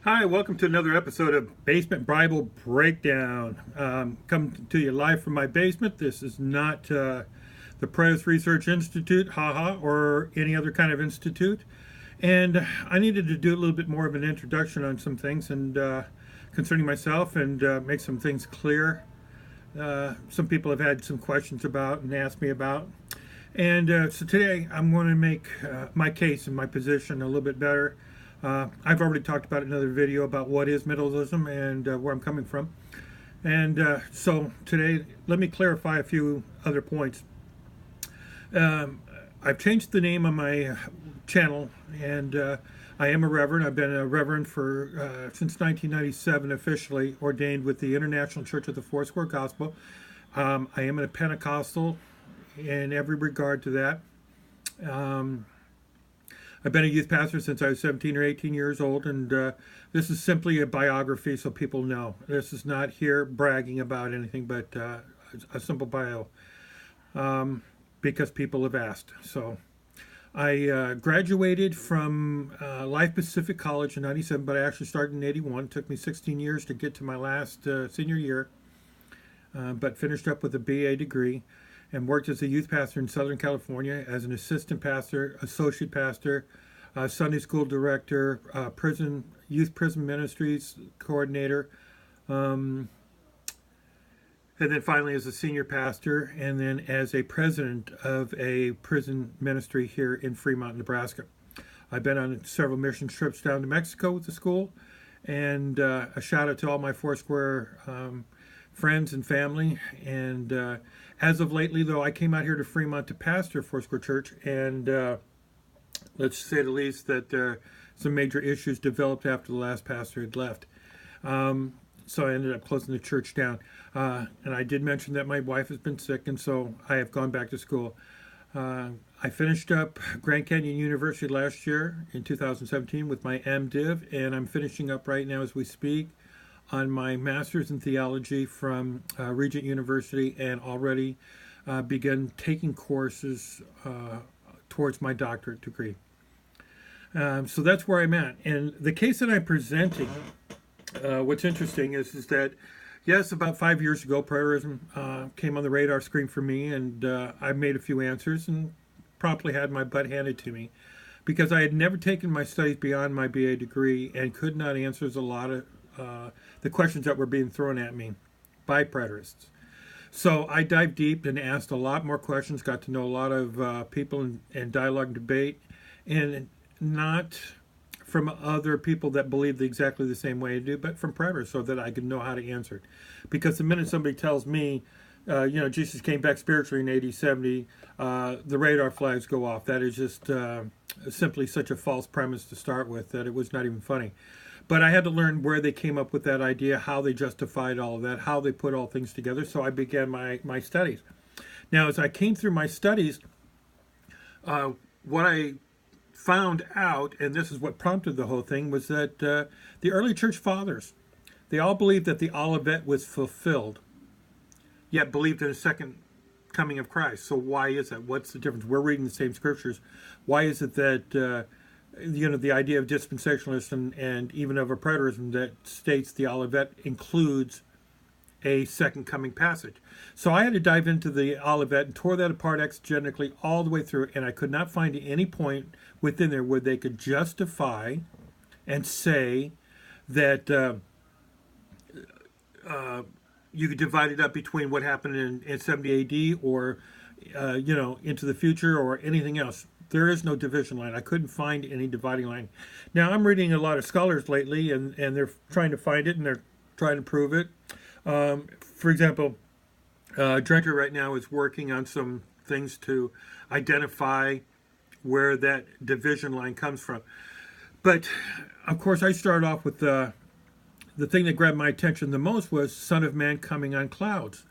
Hi, welcome to another episode of Basement Bible Breakdown. Coming to you live from my basement. This is not the Press Research Institute, haha, or any other kind of institute. And I needed to do a little bit more of an introduction on some things and concerning myself and make some things clear. Some people have had some questions about and asked me about. And so today I'm going to make my case and my position a little bit better. I've already talked about in another video about what is middleism and where I'm coming from. And so today, let me clarify a few other points. I've changed the name on my channel, and I am a reverend. I've been a reverend for since 1997, officially ordained with the International Church of the Foursquare Gospel. I am a Pentecostal in every regard to that. I've been a youth pastor since I was 17 or 18 years old, and this is simply a biography so people know. This is not here bragging about anything, but a simple bio because people have asked. So I graduated from Life Pacific College in 97, but I actually started in 81. It took me 16 years to get to my last senior year, but finished up with a BA degree and worked as a youth pastor in Southern California as an assistant pastor, associate pastor, Sunday school director, youth prison ministries coordinator, and then finally as a senior pastor, and then as a president of a prison ministry here in Fremont, Nebraska. I've been on several mission trips down to Mexico with the school, and a shout out to all my Foursquare friends and family. And as of lately, though, I came out here to Fremont to pastor Foursquare Church, and let's say the least that some major issues developed after the last pastor had left. So I ended up closing the church down. And I did mention that my wife has been sick, and so I have gone back to school. I finished up Grand Canyon University last year in 2017 with my MDiv, and I'm finishing up right now as we speak on my master's in theology from Regent University, and already begun taking courses towards my doctorate degree. So that's where I'm at. And the case that I'm presenting, what's interesting is that, yes, about 5 years ago, preterism came on the radar screen for me, and I made a few answers and promptly had my butt handed to me because I had never taken my studies beyond my BA degree and could not answer a lot of the questions that were being thrown at me by preterists. So I dived deep and asked a lot more questions, got to know a lot of people and dialogue and debate, and not from other people that believed exactly the same way I do, but from preterists so that I could know how to answer it. Because the minute somebody tells me, Jesus came back spiritually in AD 70, the radar flags go off. That is just simply such a false premise to start with that it was not even funny. But I had to learn where they came up with that idea, how they justified all of that, how they put all things together. So I began my studies. Now, as I came through my studies, what I found out, and this is what prompted the whole thing, was that the early church fathers, they all believed that the Olivet was fulfilled, yet believed in a second coming of Christ. So why is that? What's the difference? We're reading the same scriptures. Why is it that the idea of dispensationalism and even of a preterism that states the Olivet includes a second coming passage? So I had to dive into the Olivet and tore that apart exegetically all the way through, and I could not find any point within there where they could justify and say that you could divide it up between what happened in 70 AD or into the future or anything else. There is no division line. I couldn't find any dividing line. Now, I'm reading a lot of scholars lately, and they're trying to find it, and they're trying to prove it. For example, Drencher right now is working on some things to identify where that division line comes from. But, of course, I started off with the thing that grabbed my attention the most was Son of Man coming on clouds.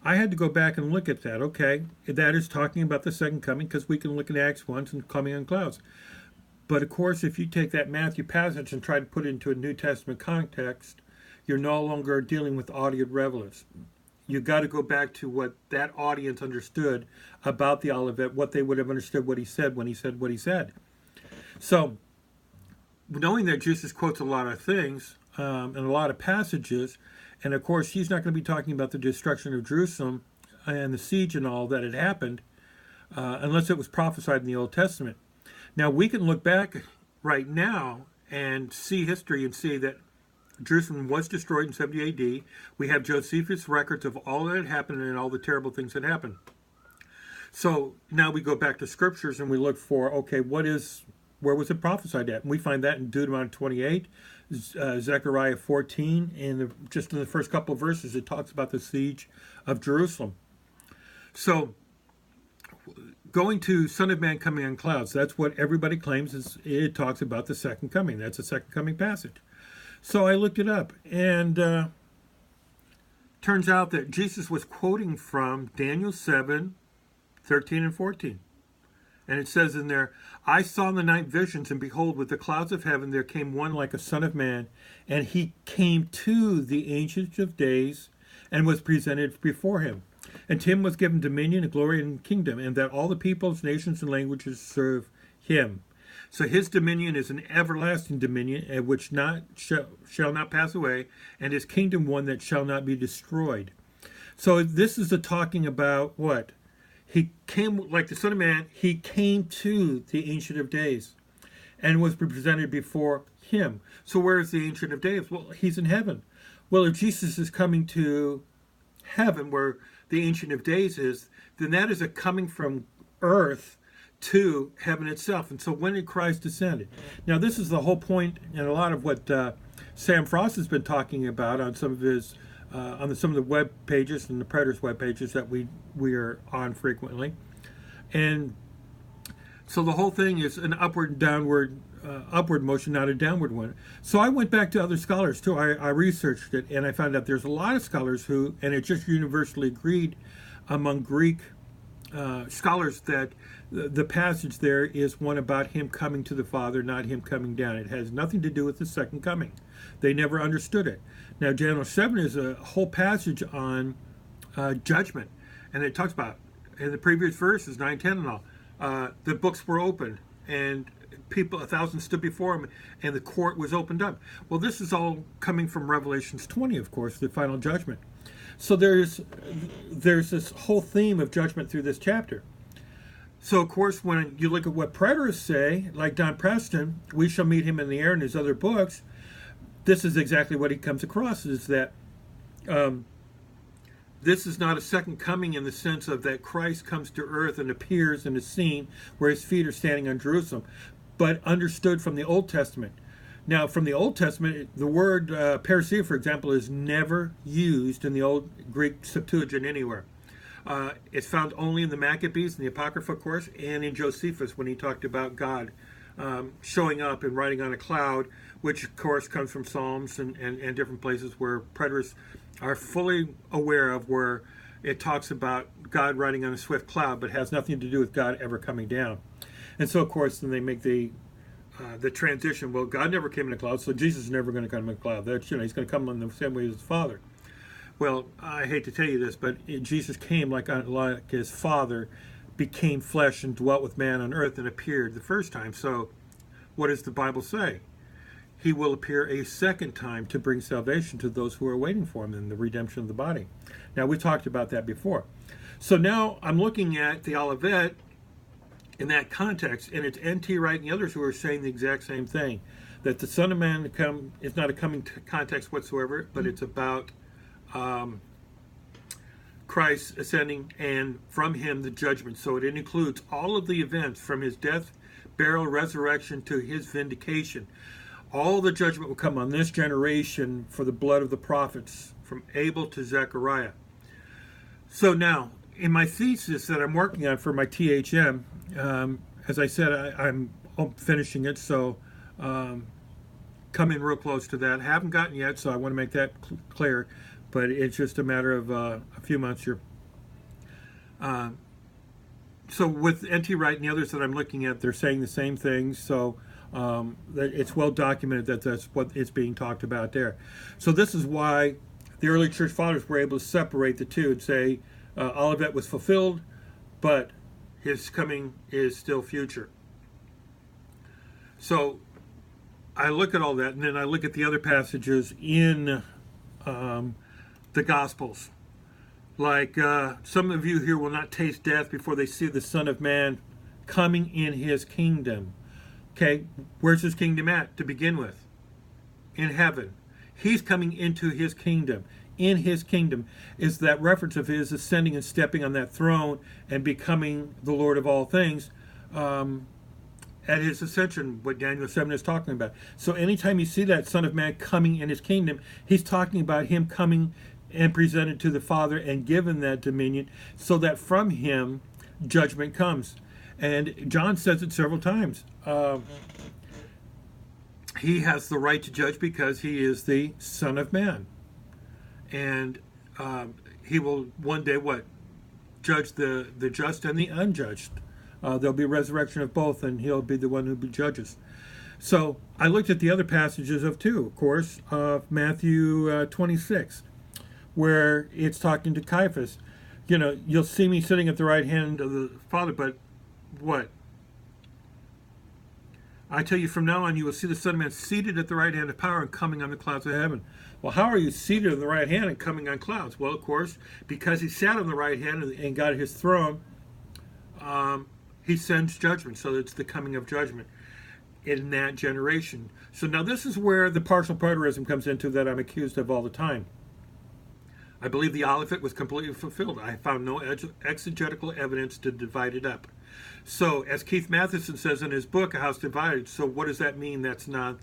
I had to go back and look at that. Okay, that is talking about the second coming because we can look at Acts 1 and coming on clouds. But of course, if you take that Matthew passage and try to put it into a New Testament context, you're no longer dealing with audience relevance. You got to go back to what that audience understood about the Olivet, what they would have understood what he said when he said what he said. So knowing that Jesus quotes a lot of things and a lot of passages, and of course he's not going to be talking about the destruction of Jerusalem and the siege and all that had happened unless it was prophesied in the Old Testament. Now we can look back right now and see history and see that Jerusalem was destroyed in 70 AD. We have Josephus records of all that had happened and all the terrible things that happened. So now we go back to scriptures and we look for, okay, where was it prophesied at? And we find that in Deuteronomy 28, Zechariah 14, and just in the first couple of verses, it talks about the siege of Jerusalem. So going to Son of Man coming on clouds, that's what everybody claims it talks about the second coming. That's a second coming passage. So I looked it up, and turns out that Jesus was quoting from Daniel 7, 13 and 14. And it says in there, I saw in the night visions, and behold, with the clouds of heaven there came one like a son of man, and he came to the Ancient of Days and was presented before him. And to him was given dominion and glory and kingdom, and that all the peoples, nations, and languages serve him. So his dominion is an everlasting dominion, which shall not pass away, and his kingdom one that shall not be destroyed. So this is talking about what? He came, like the Son of Man, he came to the Ancient of Days and was presented before him. So where is the Ancient of Days? Well, he's in heaven. Well, if Jesus is coming to heaven where the Ancient of Days is, then that is a coming from earth to heaven itself. And so when did Christ descend? Now this is the whole point, and a lot of what Sam Frost has been talking about on some of his some of the web pages and the Predators web pages that we are on frequently. And so the whole thing is an upward motion, not a downward one. So I went back to other scholars too. I researched it, and I found out there's a lot of scholars who, and it just universally agreed among Greek scholars, that the passage there is one about him coming to the Father, not him coming down. It has nothing to do with the second coming. They never understood it. Now, Daniel 7 is a whole passage on judgment, and it talks about, in the previous verses, 9, 10 and all, the books were opened, and 1,000 stood before him, and the court was opened up. Well, this is all coming from Revelations 20, of course, the final judgment. So there's this whole theme of judgment through this chapter. So, of course, when you look at what preterists say, like Don Preston, we shall meet him in the air in his other books, this is exactly what he comes across, is that this is not a second coming in the sense of that Christ comes to earth and appears in a scene where his feet are standing on Jerusalem, but understood from the Old Testament. Now, from the Old Testament, the word parousia, for example, is never used in the Old Greek Septuagint anywhere. It's found only in the Maccabees, in the Apocrypha, of course, and in Josephus when he talked about God showing up and riding on a cloud, which, of course, comes from Psalms and different places where preterists are fully aware of, where it talks about God riding on a swift cloud, but has nothing to do with God ever coming down. And so, of course, then they make the transition. Well, God never came in a cloud, so Jesus is never going to come in a cloud. That's, he's going to come in the same way as his Father. Well, I hate to tell you this, but Jesus came like his Father, became flesh and dwelt with man on earth and appeared the first time. So what does the Bible say? He will appear a second time to bring salvation to those who are waiting for him in the redemption of the body. Now, we talked about that before. So now I'm looking at the Olivet in that context, and it's N.T. Wright and the others who are saying the exact same thing, that the Son of Man is not a coming context whatsoever, but it's about Christ ascending, and from him the judgment. So it includes all of the events from his death, burial, resurrection to his vindication. All the judgment will come on this generation for the blood of the prophets, from Abel to Zechariah. So now, in my thesis that I'm working on for my ThM, as I said, I'm finishing it, so coming real close to that. Haven't gotten yet, so I want to make that clear, but it's just a matter of a few months here. So with N.T. Wright and the others that I'm looking at, they're saying the same things, so that it's well documented that that's what is being talked about there. So this is why the early church fathers were able to separate the two and say Olivet was fulfilled, but his coming is still future. So I look at all that, and then I look at the other passages in the Gospels. Like, some of you here will not taste death before they see the Son of Man coming in his kingdom. Okay, where's his kingdom at to begin with? In heaven. He's coming into his kingdom. In his kingdom is that reference of his ascending and stepping on that throne and becoming the Lord of all things at his ascension, what Daniel 7 is talking about. So anytime you see that Son of Man coming in his kingdom, he's talking about him coming and presented to the Father and given that dominion so that from him judgment comes. And John says it several times. He has the right to judge because he is the Son of Man. And he will one day, what? Judge the just and the unjudged. There'll be a resurrection of both, and he'll be the one who judges. So I looked at the other passages of course, of Matthew 26, where it's talking to Caiaphas. You know, you'll see me sitting at the right hand of the Father, but what? I tell you, from now on you will see the Son of Man seated at the right hand of power and coming on the clouds of heaven. Well, how are you seated on the right hand and coming on clouds? Well, of course, because he sat on the right hand and got his throne, he sends judgment. So it's the coming of judgment in that generation. So now this is where the partial preterism comes into that I'm accused of all the time. I believe the Olivet was completely fulfilled. I found no exegetical evidence to divide it up. So, as Keith Matheson says in his book, A House Divided, so what does that mean that's not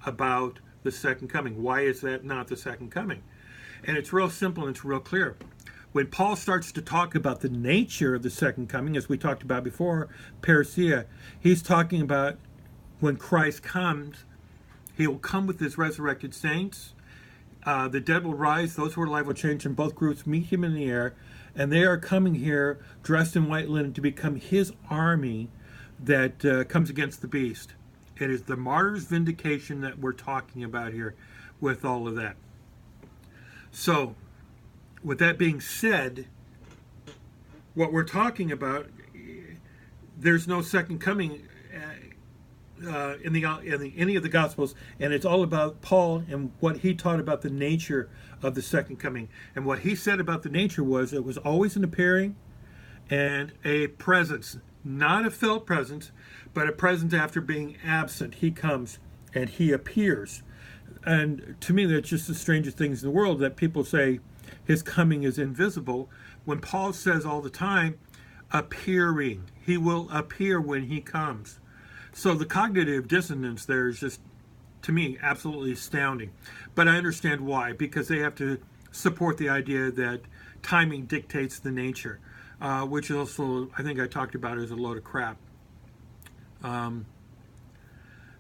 about the second coming? Why is that not the second coming? And it's real simple and it's real clear. When Paul starts to talk about the nature of the second coming, as we talked about before, parousia, he's talking about when Christ comes, he will come with his resurrected saints. The dead will rise, those who are alive will change, and both groups meet him in the air. And they are coming here dressed in white linen to become his army that comes against the beast. It is the martyr's vindication that we're talking about here with all of that. So, with that being said, what we're talking about, there's no second coming in any of the Gospels, and it's all about Paul and what he taught about the nature of the second coming. And what he said about the nature was it was always an appearing and a presence, not a felt presence, but a presence after being absent. He comes and he appears. And to me, that's just the strangest things in the world, that people say his coming is invisible, when Paul says all the time, appearing. He will appear when he comes. So the cognitive dissonance there is just, to me, absolutely astounding. But I understand why, because they have to support the idea that timing dictates the nature, which also, I think I talked about, is a load of crap.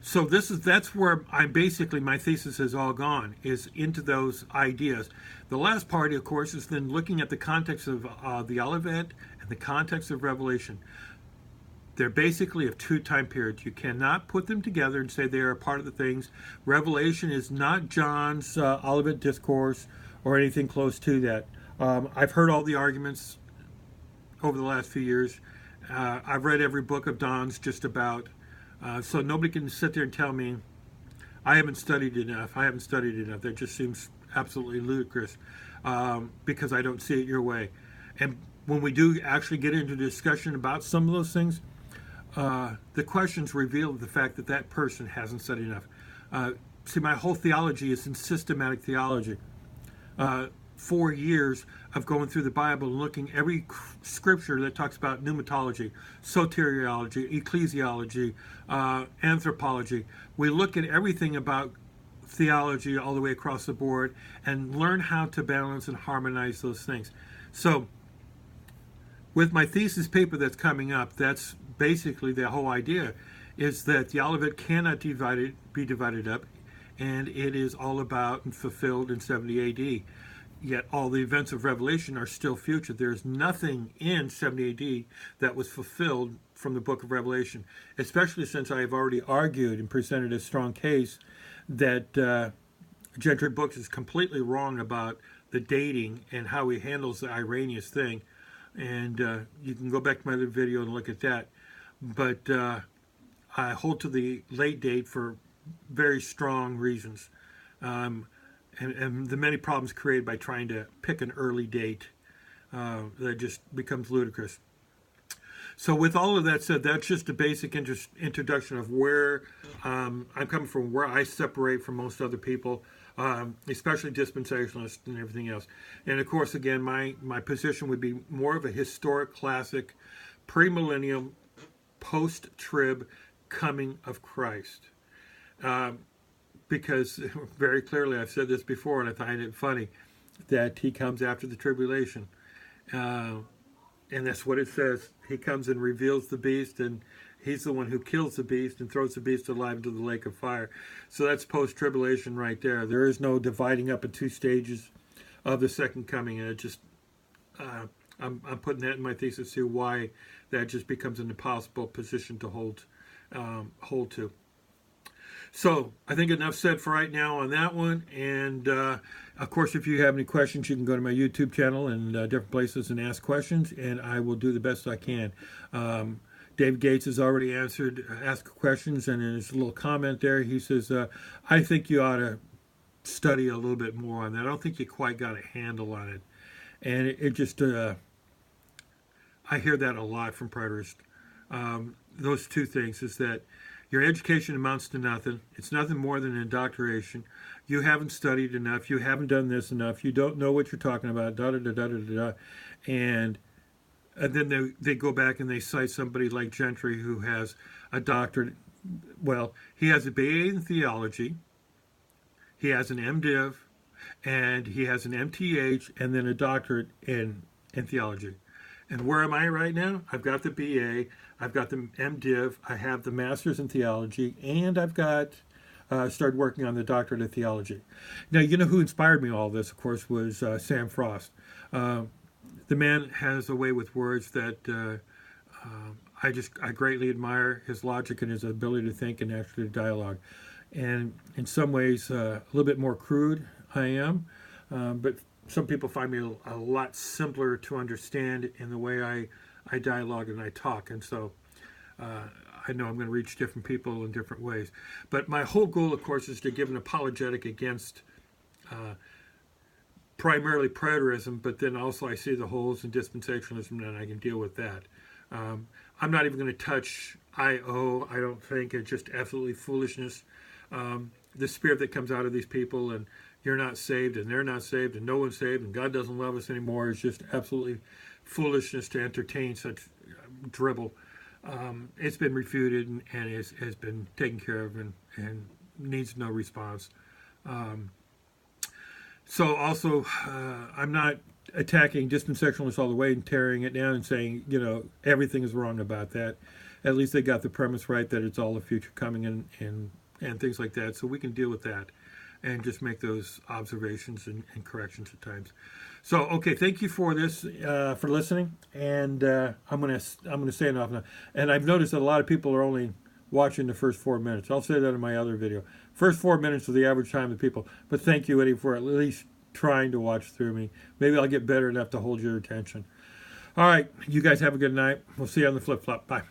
So that's where my thesis has all gone, is into those ideas. The last part, of course, is then looking at the context of the Olivet and the context of Revelation. They're basically of two time periods. You cannot put them together and say they are a part of the things. Revelation is not John's Olivet Discourse or anything close to that. I've heard all the arguments over the last few years. I've read every book of Don's just about. So nobody can sit there and tell me I haven't studied enough. That just seems absolutely ludicrous because I don't see it your way. And when we do actually get into discussion about some of those things, the questions reveal the fact that that person hasn't studied enough. See, my whole theology is in systematic theology. 4 years of going through the Bible and looking every scripture that talks about pneumatology, soteriology, ecclesiology, anthropology. We look at everything about theology all the way across the board and learn how to balance and harmonize those things. So, with my thesis paper that's coming up, that's basically the whole idea, is that the Olivet cannot be divided up, and it is all about and fulfilled in 70 AD. Yet all the events of Revelation are still future. There's nothing in 70 AD that was fulfilled from the book of Revelation, especially since I have already argued and presented a strong case that Gentry Books is completely wrong about the dating and how he handles the Irenaeus thing. And you can go back to my other video and look at that. But I hold to the late date for very strong reasons, and the many problems created by trying to pick an early date that just becomes ludicrous. So with all of that said, that's just a basic introduction of where I'm coming from, where I separate from most other people, especially dispensationalists and everything else. And of course, again, my position would be more of a historic, classic, premillennial, post-trib coming of Christ. Because very clearly, I've said this before, and I find it funny, that he comes after the tribulation. And that's what it says. He comes and reveals the beast, and he's the one who kills the beast and throws the beast alive into the lake of fire. So that's post-tribulation right there. There is no dividing up in two stages of the second coming. And it just, I'm putting that in my thesis too, why that just becomes an impossible position to hold to. So I think enough said for right now on that one. And of course, if you have any questions, you can go to my YouTube channel and different places and ask questions, and I will do the best I can. Dave Gates has already asked questions, and in his little comment there, he says, I think you ought to study a little bit more on that. I don't think you quite got a handle on it. And it just, I hear that a lot from preterists. Those two things is that your education amounts to nothing. It's nothing more than indoctrination. You haven't studied enough. You haven't done this enough. You don't know what you're talking about. Da da da da da da. And then they go back and they cite somebody like Gentry who has a doctorate. Well, he has a BA in theology. He has an MDiv, and he has an MTH, and then a doctorate in theology. And where am I right now? I've got the BA, I've got the MDiv, I have the Master's in Theology, and I've got started working on the Doctorate of Theology. Now, you know who inspired me all this, of course, was Sam Frost. The man has a way with words that I greatly admire, his logic and his ability to think and actually dialogue. And in some ways, a little bit more crude I am, but some people find me a lot simpler to understand in the way I dialogue and I talk. And so I know I'm going to reach different people in different ways. But my whole goal, of course, is to give an apologetic against primarily preterism, but then also I see the holes in dispensationalism and I can deal with that. I'm not even going to touch I.O. I don't think. It's just absolutely foolishness. The spirit that comes out of these people, and you're not saved and they're not saved and no one's saved and God doesn't love us anymore, is just absolutely foolishness to entertain such dribble. It's been refuted and has been taken care of and needs no response. So also, I'm not attacking dispensationalists all the way and tearing it down and saying, everything is wrong about that. At least they got the premise right that it's all the future coming and things like that. So we can deal with that and just make those observations and corrections at times. So, okay, thank you for this, for listening. And I'm gonna say enough now. And I've noticed that a lot of people are only watching the first 4 minutes. I'll say that in my other video. First 4 minutes is the average time of people. But thank you, Eddie, for at least trying to watch through me. Maybe I'll get better enough to hold your attention. All right, you guys have a good night. We'll see you on the flip-flop. Bye.